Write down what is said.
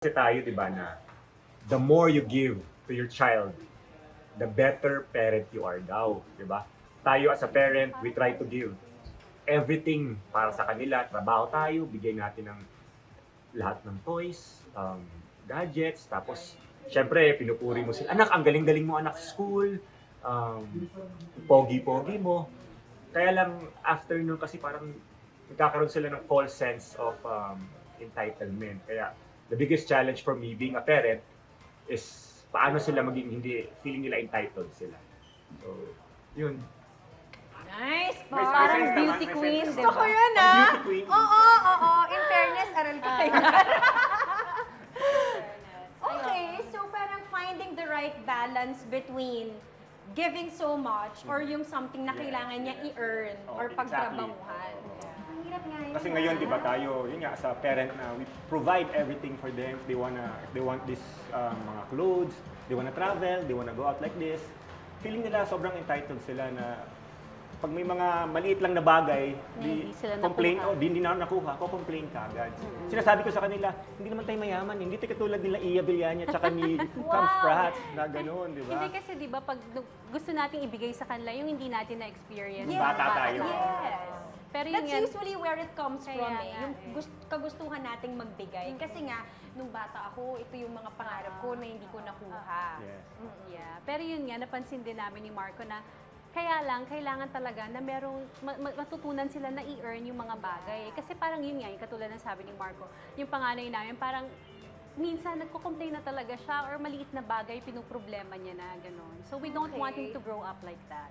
Kasi tayo, di ba, na the more you give to your child, the better parent you are daw, di ba? Tayo as a parent, we try to give everything para sa kanila. Trabaho tayo, bigay natin ng lahat ng toys, gadgets, tapos syempre, pinupuri mo sila. Anak, ang galing-galing mo anak sa school, um, pogi-pogi mo. Kaya lang, after nun kasi parang nagkakaroon sila ng false sense of entitlement. Kaya, the biggest challenge for me being a parent is paano sila maging hindi, feeling nila entitled sila. So, yun. Nice! May Parang sense beauty naman, may queen, sense. di Gusto ko ba? yun, Pag ah! beauty queen. Oo, oo. In fairness, aral ko kayo. Okay, so parang finding the right balance between giving so much or yung something na kailangan niya i-earn or Exactly. pagtrabahuhan. Ang hirap nga yun. Kasi ngayon, di ba, tayo, yun nga, sa parent na we provide everything for them. If they want this mga clothes, they wanna travel, they wanna go out like this, feeling nila sobrang entitled sila na pag may mga maliit lang na bagay, Hindi sila complain, nakuha. hindi na nakuha, ko-complain ka agad. Sinasabi ko sa kanila, hindi naman tayo mayaman, hindi tayo katulad nila Iya Villania at saka ni Cam Prats na gano'n, di ba? Hindi kasi 'di ba pag gusto nating ibigay sa kanila yung hindi natin na experience. Yes. Bata tayo. Yes. Pero yun That's yan, usually where it comes Kaya from nga eh. Yung eh. kagustuhan nating magbigay. Kasi nga, nung bata ako, ito yung mga pangarap ko na hindi ko nakuha. Yes. yeah. Pero yun nga, napansin din namin ni Marco na kaya lang, kailangan talaga na merong matutunan sila na i-earn yung mga bagay. Kasi parang yun nga, yung katulad ng sabi ni Marco, yung panganay namin, parang minsan nagko-complain na talaga siya or maliit na bagay, pinuproblema niya na gano'n. So we don't want him to grow up like that.